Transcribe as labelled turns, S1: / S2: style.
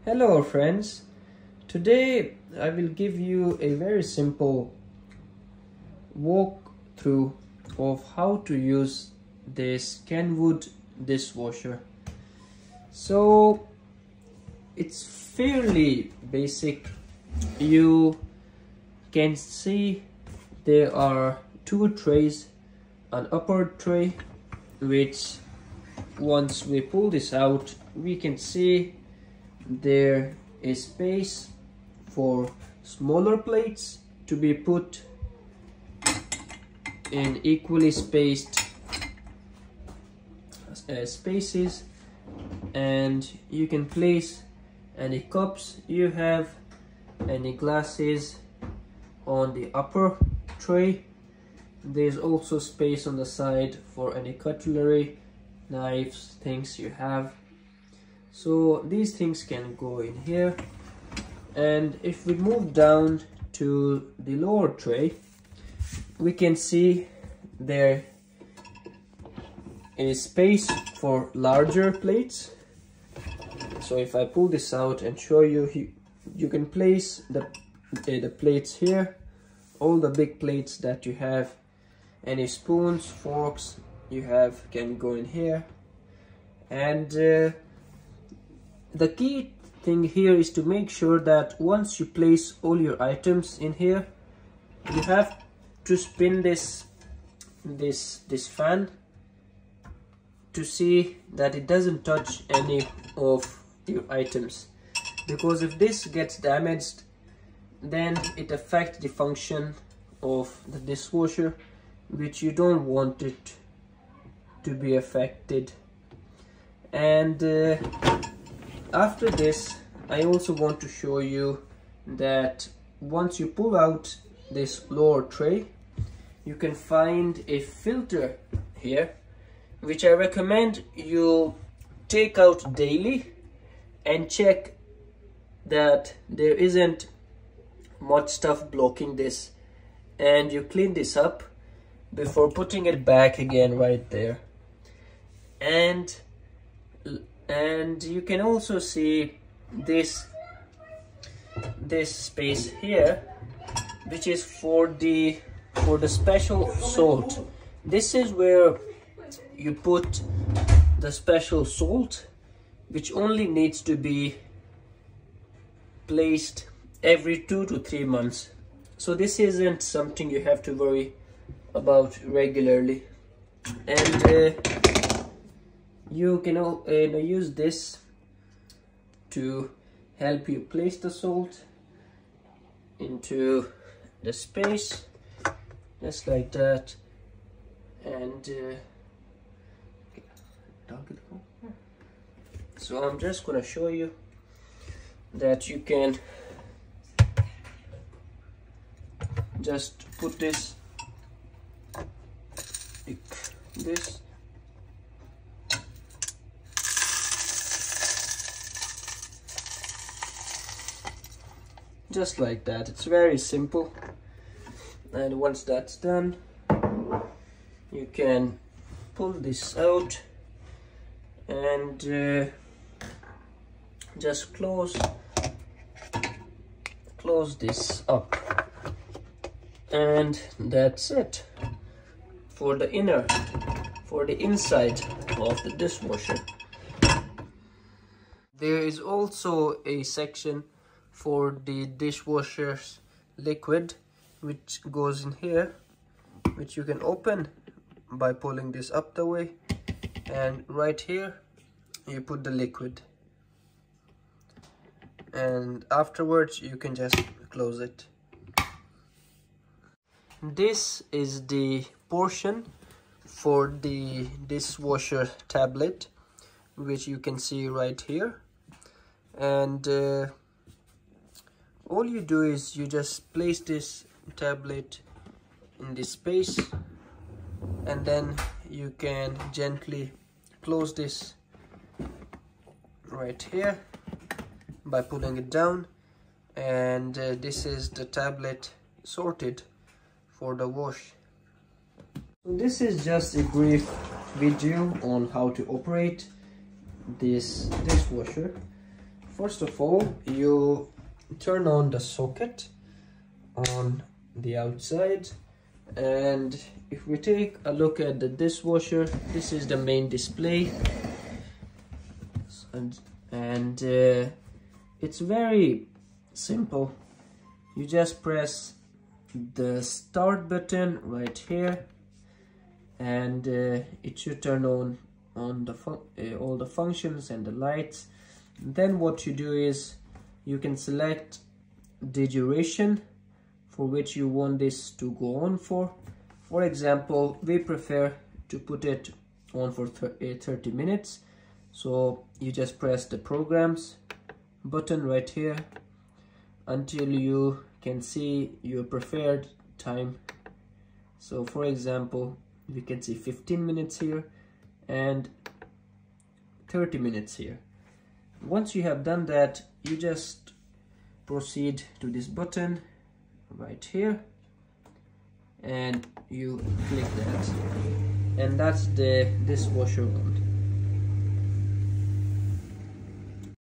S1: Hello friends, today I will give you a very simple walkthrough of how to use this kenWood dishwasher. So it's fairly basic. You can see there are two trays, an upper tray which once we pull this out we can see there is space for smaller plates to be put in equally spaced spaces, and you can place any cups you have, any glasses on the upper tray. There's also space on the side for any cutlery, knives, things you have. So these things can go in here. And if we move down to the lower tray, we can see there is space for larger plates. So if I pull this out and show you, you can place the plates here. All the big plates that you have, any spoons, forks you have, can go in here. And the key thing here is to make sure that once you place all your items in here, you have to spin this fan to see that it doesn't touch any of your items, because if this gets damaged, then it affects the function of the dishwasher, which you don't want it to be affected. And after this, I also want to show you that once you pull out this lower tray, you can find a filter here, which I recommend you take out daily and check that there isn't much stuff blocking this, and you clean this up before putting it back again right there. And you can also see this space here, which is for the special salt. This is where you put the special salt, which only needs to be placed every 2 to 3 months. So this isn't something you have to worry about regularly. And you can use this to help you place the salt into the space, just like that. And so I'm just gonna show you that you can just put this just like that. It's very simple. And once that's done, you can pull this out and just close this up, and that's it for the inside of the dishwasher. There is also a section for the dishwasher's liquid, which goes in here, which you can open by pulling this up the way, and right here you put the liquid, and afterwards you can just close it. This is the portion for the dishwasher tablet, which you can see right here. And all you do is you just place this tablet in this space, and then you can gently close this right here by pulling it down, and this is the tablet sorted for the wash. So this is just a brief video on how to operate this dishwasher. First of all, you turn on the socket on the outside, and if we take a look at the dishwasher, this is the main display, and it's very simple. You just press the start button right here, and it should turn on all the functions and the lights. And then what you do is you can select the duration for which you want this to go on for. For example, we prefer to put it on for 30 minutes. So you just press the programs button right here until you can see your preferred time. So for example, we can see 15 minutes here and 30 minutes here. Once you have done that, you just proceed to this button right here and you click that, and that's the dishwasher on.